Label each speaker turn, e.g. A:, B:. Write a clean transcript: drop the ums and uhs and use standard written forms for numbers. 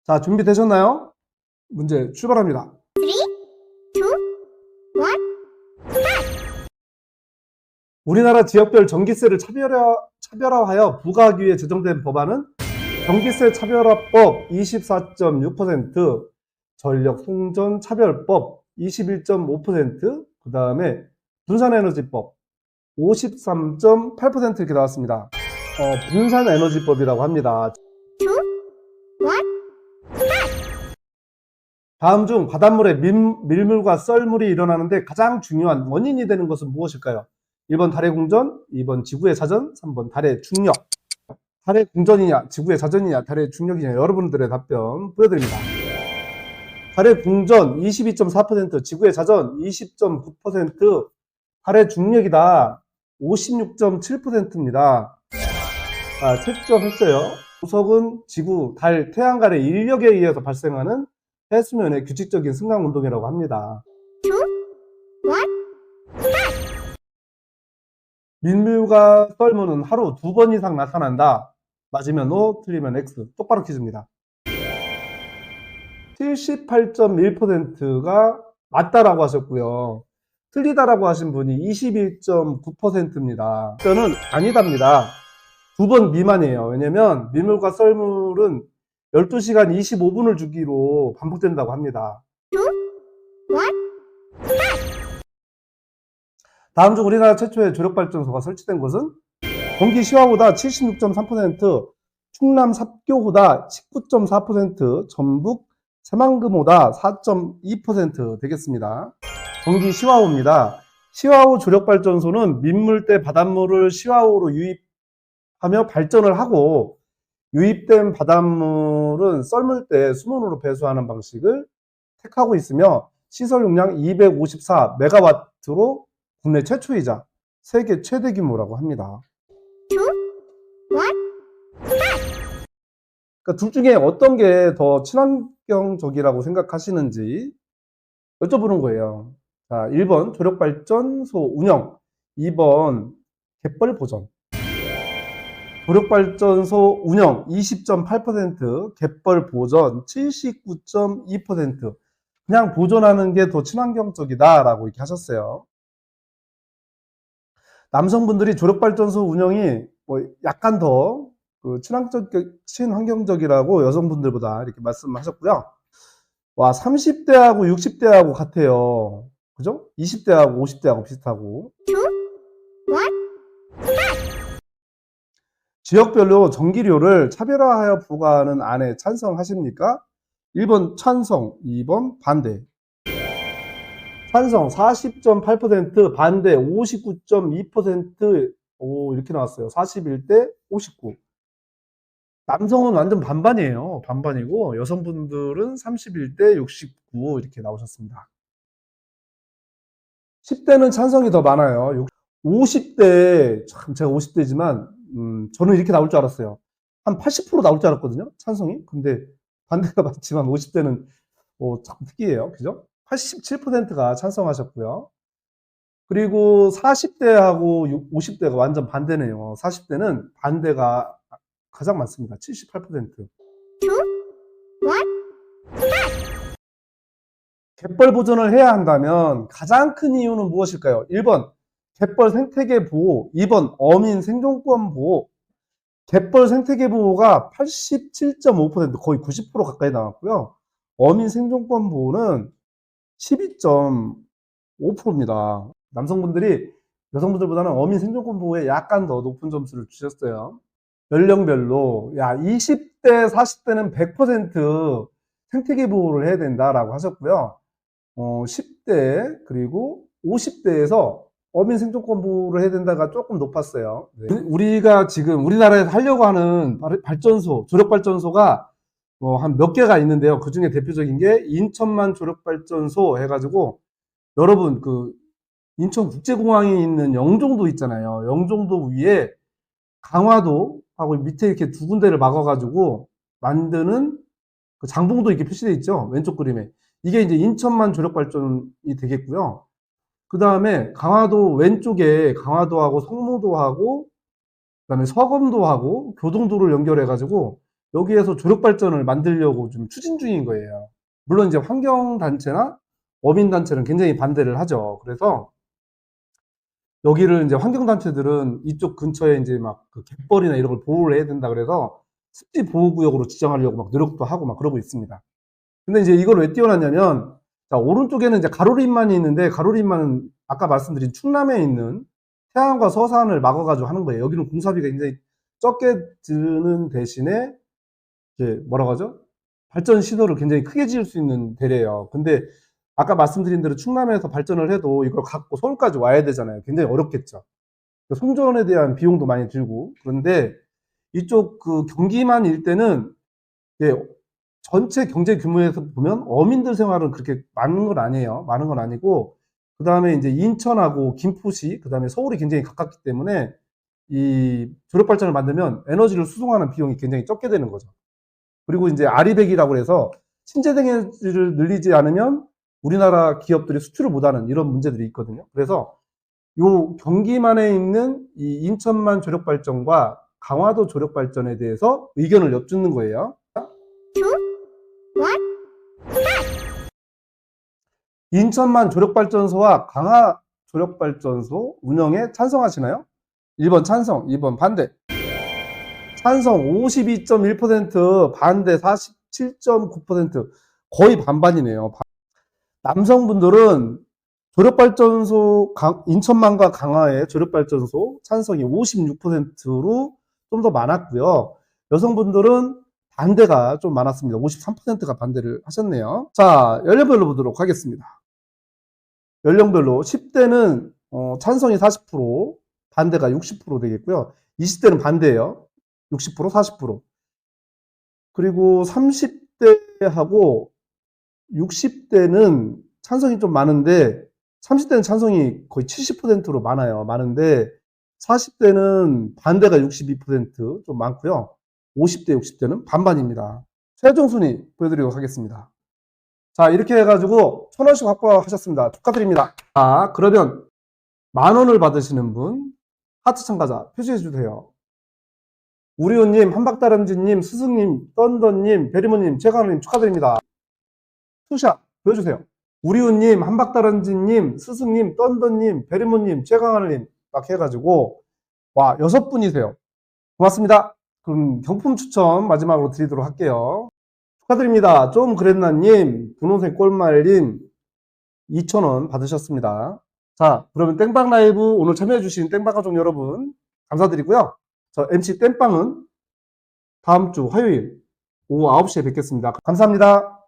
A: 자, 준비되셨나요? 문제 출발합니다.
B: 3, 2, 1.
A: 우리나라 지역별 전기세를 차별화하여 부과하기 위해 제정된 법안은 전기세 차별화법 24.6%, 전력송전차별법 21.5%, 그 다음에 분산에너지법 53.8% 이렇게 나왔습니다. 분산에너지법이라고 합니다.
B: 2, 1.
A: 다음 중 바닷물에 밀물과 썰물이 일어나는데 가장 중요한 원인이 되는 것은 무엇일까요? 1번 달의 궁전, 2번 지구의 자전, 3번 달의 중력. 달의 궁전이냐, 지구의 자전이냐, 달의 중력이냐, 여러분들의 답변 보여드립니다. 달의 궁전 22.4%, 지구의 자전 20.9%, 달의 중력이다 56.7%입니다. 채점했어요. 우석은 지구, 달, 태양 간의 인력에 의해서 발생하는 해수면의 규칙적인 승강운동이라고 합니다.
B: 2, 1.
A: 밀물과 썰물은 하루 2번 이상 나타난다. 맞으면 O, 틀리면 X. 똑바로 퀴즈입니다. 78.1%가 맞다라고 하셨고요. 틀리다라고 하신 분이 21.9%입니다. 저는 아니답니다. 2번 미만이에요. 왜냐면 밀물과 썰물은 12시간 25분을 주기로 반복된다고 합니다.
B: 2, 1.
A: 다음 중 우리나라 최초의 조력발전소가 설치된 곳은 경기 시화호다 76.3%, 충남 삽교호다 19.4%, 전북 새만금호다 4.2% 되겠습니다. 경기 시화호입니다. 시화호 조력발전소는 민물대 바닷물을 시화호로 유입하며 발전을 하고 유입된 바닷물은 썰물대 수문으로 배수하는 방식을 택하고 있으며 시설 용량 254메가와트로 국내 최초이자 세계 최대 규모라고 합니다.
B: 2, 1.
A: 그러니까 둘 중에 어떤 게 더 친환경적이라고 생각하시는지 여쭤보는 거예요. 자, 1번 조력발전소 운영, 2번 갯벌 보전. 조력발전소 운영 20.8%, 갯벌 보전 79.2%. 그냥 보존하는 게 더 친환경적이다라고 이렇게 하셨어요. 남성분들이 조력발전소 운영이 약간 더 친환경적이라고 여성분들보다 이렇게 말씀하셨고요. 와, 30대하고 60대하고 같아요. 그죠? 20대하고 50대하고 비슷하고.
B: 2, 1.
A: 지역별로 전기료를 차별화하여 부과하는 안에 찬성하십니까? 1번 찬성, 2번 반대. 찬성 40.8%, 반대 59.2%, 이렇게 나왔어요. 41대 59. 남성은 완전 반반이에요. 반반이고 여성분들은 31대 69 이렇게 나오셨습니다. 10대는 찬성이 더 많아요. 50대, 참 제가 50대지만 저는 이렇게 나올 줄 알았어요. 한 80% 나올 줄 알았거든요. 찬성이. 근데 반대가 맞지만 50대는 참 특이해요. 그죠? 87%가 찬성하셨고요. 그리고 40대하고 50대가 완전 반대네요. 40대는 반대가 가장 많습니다. 78%.
B: 2, 1.
A: 갯벌 보존을 해야 한다면 가장 큰 이유는 무엇일까요? 1번 갯벌 생태계 보호, 2번 어민 생존권 보호. 갯벌 생태계 보호가 87.5%, 거의 90% 가까이 나왔고요. 어민 생존권 보호는 12.5%입니다. 남성분들이 여성분들보다는 어민 생존권 보호에 약간 더 높은 점수를 주셨어요. 연령별로 20대, 40대는 100% 생태계 보호를 해야 된다라고 하셨고요. 10대 그리고 50대에서 어민 생존권 보호를 해야 된다가 조금 높았어요. 네. 우리가 지금 우리나라에서 하려고 하는 발전소, 조력발전소가 한 몇 개가 있는데요. 그 중에 대표적인 게 인천만 조력발전소 해가지고 여러분 인천국제공항이 있는 영종도 있잖아요. 영종도 위에 강화도하고 밑에 이렇게 두 군데를 막아가지고 만드는 장봉도 이렇게 표시되어 있죠. 왼쪽 그림에. 이게 이제 인천만 조력발전이 되겠고요. 그 다음에 강화도 왼쪽에 강화도하고 성무도하고 그 다음에 서검도하고 교동도를 연결해가지고 여기에서 조력발전을 만들려고 좀 추진 중인 거예요. 물론 이제 환경단체나 어민단체는 굉장히 반대를 하죠. 그래서 여기를 이제 환경단체들은 이쪽 근처에 이제 막 그 갯벌이나 이런 걸 보호를 해야 된다 그래서 습지 보호구역으로 지정하려고 막 노력도 하고 막 그러고 있습니다. 근데 이제 이걸 왜 띄워놨냐면, 자, 오른쪽에는 이제 가로림만이 있는데, 가로림만은 아까 말씀드린 충남에 있는 태안과 서산을 막아가지고 하는 거예요. 여기는 공사비가 굉장히 적게 드는 대신에, 이제 뭐라고 하죠? 발전 시설을 굉장히 크게 지을 수 있는 데래요. 근데 아까 말씀드린 대로 충남에서 발전을 해도 이걸 갖고 서울까지 와야 되잖아요. 굉장히 어렵겠죠. 송전에 대한 비용도 많이 들고. 그런데 이쪽 그 경기만 일대는 예, 전체 경제 규모에서 보면 어민들 생활은 그렇게 많은 건 아니에요. 많은 건 아니고, 그 다음에 이제 인천하고 김포시, 그 다음에 서울이 굉장히 가깝기 때문에 이 조력발전을 만들면 에너지를 수송하는 비용이 굉장히 적게 되는 거죠. 그리고 이제 아리백이라고 해서 신재생에너지를 늘리지 않으면 우리나라 기업들이 수출을 못하는 이런 문제들이 있거든요. 그래서 요 경기만에 있는 이 인천만 조력발전과 강화도 조력발전에 대해서 의견을 엿듣는 거예요.
B: 2, 1.
A: 인천만 조력발전소와 강화 조력발전소 운영에 찬성하시나요? 1번 찬성, 2번 반대. 찬성 52.1%, 반대 47.9%, 거의 반반이네요. 남성분들은 조력발전소, 인천만과 강화의 조력발전소 찬성이 56%로 좀 더 많았고요. 여성분들은 반대가 좀 많았습니다. 53%가 반대를 하셨네요. 자, 연령별로 보도록 하겠습니다. 연령별로 10대는 찬성이 40%, 반대가 60% 되겠고요. 20대는 반대예요. 60%, 40%. 그리고 30대하고 60대는 찬성이 좀 많은데 30대는 찬성이 거의 70%로 많은데 40대는 반대가 62% 좀 많고요. 50대, 60대는 반반입니다. 최종 순위 보여드리도록 하겠습니다. 자, 이렇게 해가지고 1,000원씩 확보하셨습니다. 축하드립니다. 자, 그러면 10,000원을 받으시는 분 하트 참가자 표시해주세요. 우리호님, 한박다람쥐님, 스승님, 떤던님, 베리모님, 최강우님 축하드립니다. 투샷 보여주세요. 우리호님, 한박다람쥐님, 스승님, 떤던님, 베리모님, 최강하늘님 딱 해가지고 와 6분이세요. 고맙습니다. 그럼 경품 추첨 마지막으로 드리도록 할게요. 축하드립니다. 좀 그랬나님, 분홍색 꼴말님 2,000원 받으셨습니다. 자, 그러면 땡빵 라이브 오늘 참여해주신 땡빵 가족 여러분 감사드리고요. 저 MC 땡빵은 다음 주 화요일 오후 9시에 뵙겠습니다. 감사합니다.